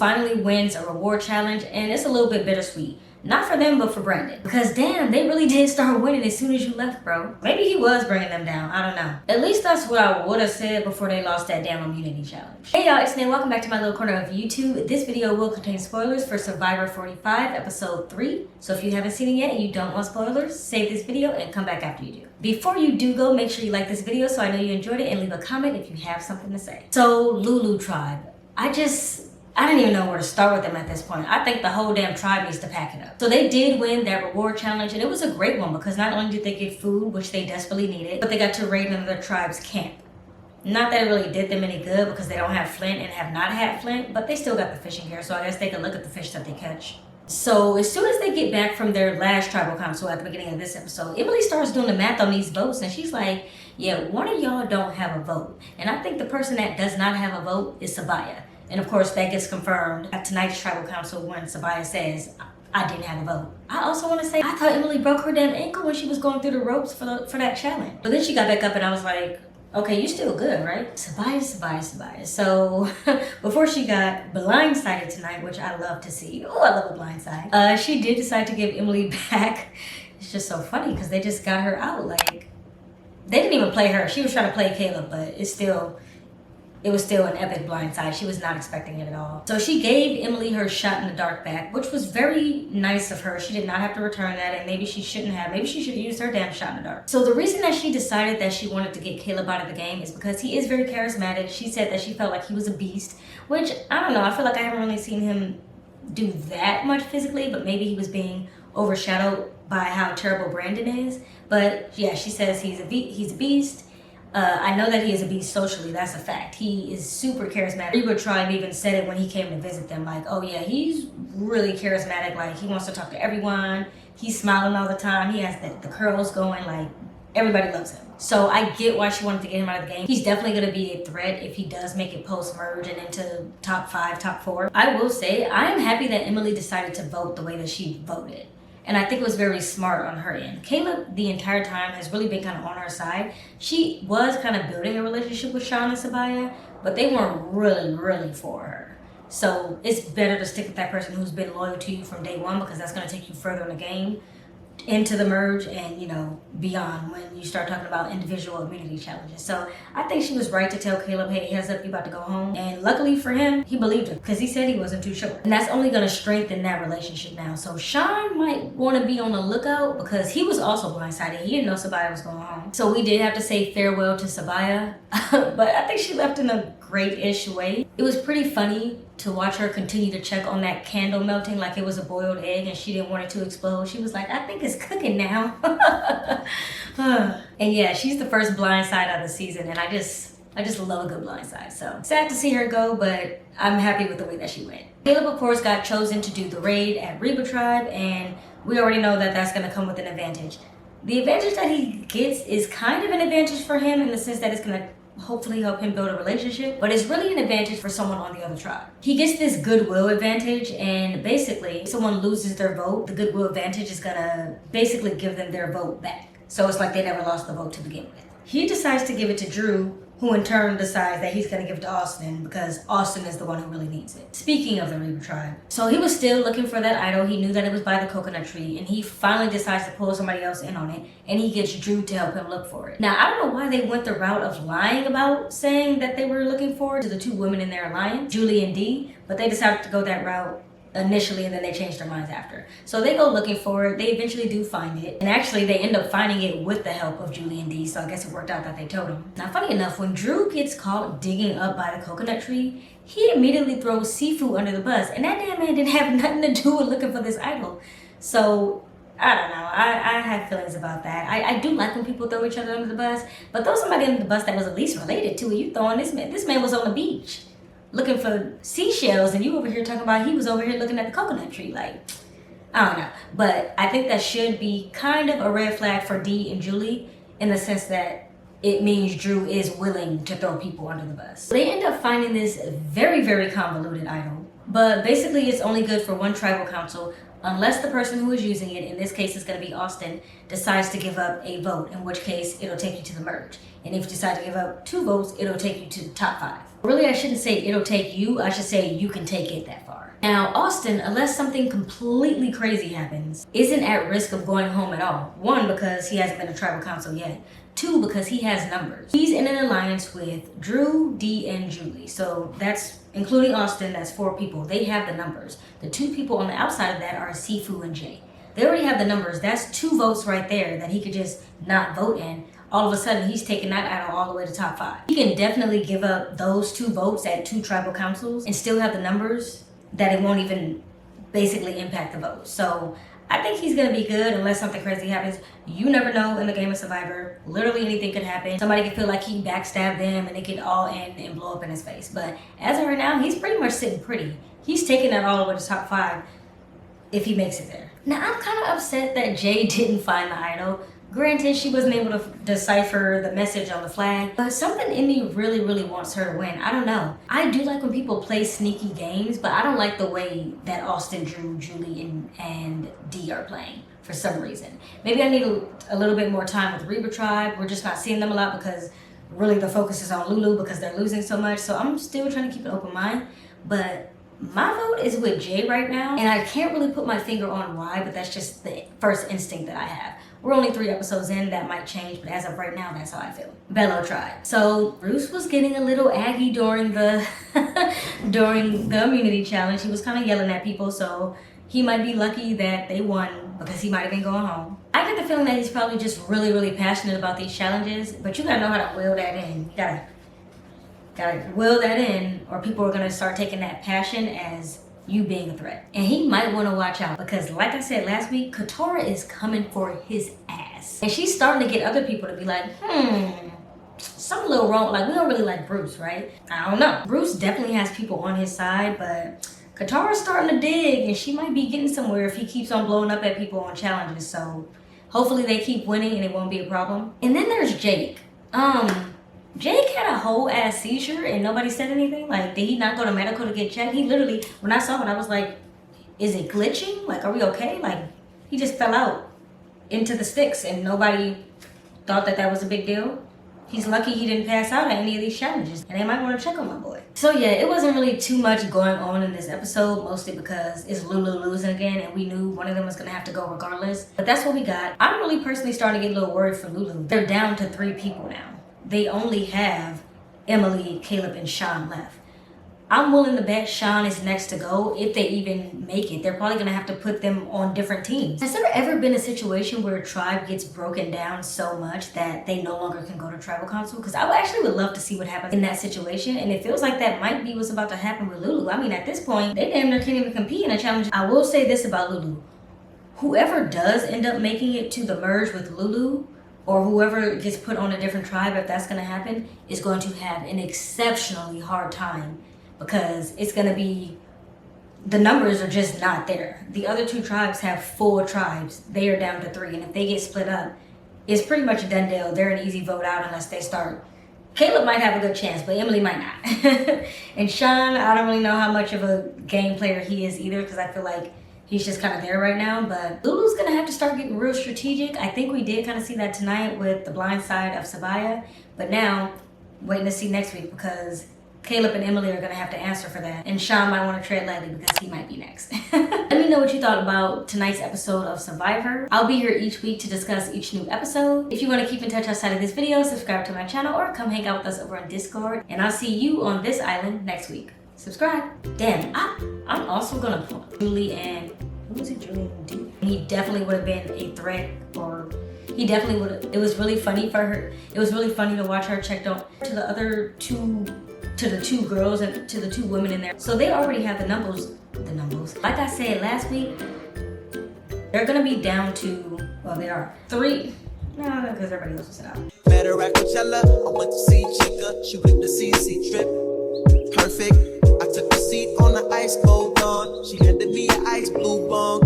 finally wins a reward challenge, and it's a little bit bittersweet. Not for them, but for Brandon. Because damn, they really did start winning as soon as you left, bro. Maybe he was bringing them down, I don't know. At least that's what I would have said before they lost that damn immunity challenge. Hey y'all, it's Nay. Welcome back to my little corner of YouTube. This video will contain spoilers for Survivor 45, episode 3. So if you haven't seen it yet and you don't want spoilers, save this video and come back after you do. Before you do go, make sure you like this video so I know you enjoyed it, and leave a comment if you have something to say. So, Lulu Tribe. I didn't even know where to start with them at this point. I think the whole damn tribe needs to pack it up. So they did win that reward challenge, and it was a great one because not only did they get food, which they desperately needed, but they got to raid another tribe's camp. Not that it really did them any good because they don't have flint and have not had flint, but they still got the fishing gear, so I guess they can look at the fish that they catch. So as soon as they get back from their last tribal council at the beginning of this episode, Emily starts doing the math on these votes, and she's like, yeah, one of y'all don't have a vote. And I think the person that does not have a vote is Sabiyah. And of course, that gets confirmed at tonight's tribal council when Sabiyah says, I didn't have a vote. I also want to say, I thought Emily broke her damn ankle when she was going through the ropes for that challenge. But then she got back up and I was like, okay, you're still good, right? Sabiyah. So before she got blindsided tonight, which I love to see. Oh, I love a blindside. She did decide to give Emily back. It's just so funny because they just got her out. Like, they didn't even play her. She was trying to play Kaleb, but it was still an epic blindside. She was not expecting it at all. So she gave Emily her shot in the dark back, which was very nice of her. She did not have to return that, and maybe she shouldn't have. Maybe she should have used her damn shot in the dark. So the reason that she decided that she wanted to get Kaleb out of the game is because he is very charismatic. She said that she felt like he was a beast, which, I don't know, I feel like I haven't really seen him do that much physically, but maybe he was being overshadowed by how terrible Brandon is. But yeah, she says he's a beast. I know that he is a beast socially, that's a fact. He is super charismatic. Reba Tribe even said it when he came to visit them, like, oh yeah, he's really charismatic, like he wants to talk to everyone, he's smiling all the time, he has the curls going, like everybody loves him. So I get why she wanted to get him out of the game. He's definitely gonna be a threat if he does make it post-merge and into top 5, top 4. I will say, I am happy that Emily decided to vote the way that she voted. And I think it was very smart on her end. Kaleb, the entire time, has really been kind of on her side. She was kind of building a relationship with Sean and Sabiyah, but they weren't really for her. So it's better to stick with that person who's been loyal to you from day one, because that's going to take you further in the game, into the merge, and you know, beyond when you start talking about individual immunity challenges. So I think she was right to tell Kaleb, hey, heads up, you about to go home. And luckily for him, he believed her because he said he wasn't too sure. And that's only going to strengthen that relationship now. So Sean might want to be on the lookout because he was also blindsided. He didn't know Sabiyah was going home. So we did have to say farewell to Sabiyah, but I think she left in a great-ish way. It was pretty funny to watch her continue to check on that candle melting like it was a boiled egg and she didn't want it to explode. She was like, I think it's cooking now. And yeah, she's the first blindside of the season, and I just love a good blindside. So sad to see her go, but I'm happy with the way that she went. Kaleb, of course, got chosen to do the raid at Reba Tribe, and we already know that that's going to come with an advantage. The advantage that he gets is kind of an advantage for him in the sense that it's going to hopefully help him build a relationship, but it's really an advantage for someone on the other tribe. He gets this goodwill advantage, and basically if someone loses their vote, the goodwill advantage is gonna basically give them their vote back. So it's like they never lost the vote to begin with. He decides to give it to Drew, who in turn decides that he's gonna give it to Austin because Austin is the one who really needs it. Speaking of the Reba Tribe, so he was still looking for that idol. He knew that it was by the coconut tree, and he finally decides to pull somebody else in on it, and he gets Drew to help him look for it. Now, I don't know why they went the route of lying about saying that they were looking for it to the 2 women in their alliance, Julie and Dee, but they decided to go that route initially, and then they changed their minds after. So they go looking for it. They eventually do find it, and actually they end up finding it with the help of Julie and Dee, so I guess it worked out that they told him. Now, funny enough, when Drew gets caught digging up by the coconut tree, he immediately throws Sifu under the bus, and that damn man didn't have nothing to do with looking for this idol. So I don't know, I have feelings about that. I do like when people throw each other under the bus, but throw somebody under the bus that was at least related to it. You throwing this man was on the beach looking for seashells, and you over here talking about he was over here looking at the coconut tree. Like, I don't know. But I think that should be kind of a red flag for Dee and Julie in the sense that it means Drew is willing to throw people under the bus. They end up finding this very convoluted idol, but basically it's only good for one tribal council, unless the person who is using it, in this case it's going to be Austin, decides to give up a vote, in which case it'll take you to the merge. And if you decide to give up 2 votes, it'll take you to the top 5. Really, I shouldn't say it'll take you, I should say you can take it that far. Now, Austin, unless something completely crazy happens, isn't at risk of going home at all. 1, because he hasn't been to tribal council yet. 2, because he has numbers. He's in an alliance with Drew, Dee, and Julie. So that's, including Austin, that's 4 people. They have the numbers. The 2 people on the outside of that are Sifu and Jay. They already have the numbers. That's 2 votes right there that he could just not vote in. All of a sudden, he's taking that idol all the way to top 5. He can definitely give up those 2 votes at 2 tribal councils and still have the numbers that it won't even basically impact the vote. So I think he's gonna be good unless something crazy happens. You never know in the game of Survivor. Literally anything could happen. Somebody could feel like he backstabbed them and it could all end and blow up in his face. But as of right now, he's pretty much sitting pretty. He's taking that all the way to top 5 if he makes it there. Now, I'm kind of upset that Jay didn't find the idol. Granted, she wasn't able to decipher the message on the flag, but something in me really, really wants her to win. I don't know. I do like when people play sneaky games, but I don't like the way that Austin, Drew, Julie, and Dee are playing for some reason. Maybe I need a little bit more time with Reba Tribe. We're just not seeing them a lot because really the focus is on Lulu because they're losing so much. So I'm still trying to keep an open mind, but my vote is with Jay right now, and I can't really put my finger on why, but that's just the first instinct that I have. We're only 3 episodes in, that might change, but as of right now, that's how I feel. Belo Tribe. So Bruce was getting a little aggy during the during the immunity challenge. He was kind of yelling at people, so he might be lucky that they won because he might have been going home. I get the feeling that he's probably just really, really passionate about these challenges, but you gotta know how to will that in. You gotta will that in, or people are gonna start taking that passion as you being a threat. And he might want to watch out because, like I said last week, Katurah is coming for his ass. And she's starting to get other people to be like, something a little wrong. Like, we don't really like Bruce, right? I don't know. Bruce definitely has people on his side, but Katurah's starting to dig, and she might be getting somewhere if he keeps on blowing up at people on challenges. So hopefully they keep winning and it won't be a problem. And then there's Jake. Jake had a whole ass seizure and nobody said anything. Like, did he not go to medical to get checked? He literally, when I saw it, I was like, is it glitching? Like, are we okay? Like, he just fell out into the sticks and nobody thought that that was a big deal. He's lucky he didn't pass out at any of these challenges, and they might want to check on my boy. So yeah, it wasn't really too much going on in this episode, mostly because it's Lulu losing again, and we knew one of them was gonna have to go regardless. But that's what we got. I'm really personally starting to get a little worried for Lulu. They're down to 3 people now. They only have Emily, Kaleb, and Sean left. I'm willing to bet Sean is next to go if they even make it. They're probably gonna have to put them on different teams. Has there ever been a situation where a tribe gets broken down so much that they no longer can go to tribal council? Because I actually would love to see what happens in that situation, and it feels like that might be what's about to happen with Lulu. I mean, at this point, they damn near can't even compete in a challenge. I will say this about Lulu. Whoever does end up making it to the merge with Lulu, or whoever gets put on a different tribe, if that's gonna happen, is going to have an exceptionally hard time because it's gonna be, the numbers are just not there. The other 2 tribes have full tribes. They are down to 3, and if they get split up, it's pretty much a done deal. They're an easy vote out unless they start. Kaleb might have a good chance, but Emily might not. And Sean, I don't really know how much of a game player he is either because I feel like he's just kind of there right now, but Lulu's gonna have to start getting real strategic. I think we did kind of see that tonight with the blind side of Sabiyah, but now waiting to see next week because Kaleb and Emily are gonna have to answer for that, and Sean might want to tread lightly because he might be next. Let me know what you thought about tonight's episode of Survivor. I'll be here each week to discuss each new episode. If you want to keep in touch outside of this video, subscribe to my channel or come hang out with us over on Discord, and I'll see you on this island next week. Subscribe. Damn, I'm also gonna put Julie and, who was it, Julie and Dee? He definitely would have been a threat, or he definitely would have. It was really funny for her. It was really funny to watch her checked on to the other 2, to the 2 girls and to the 2 women in there. So they already have the numbers. Like I said last week, they're gonna be down to, well, they are 3. No, because everybody else was out. Better at Coachella, I went to see Chica, she with the CC trip. Perfect. I took a seat on the ice, cold dawn. She handed me an ice blue bong.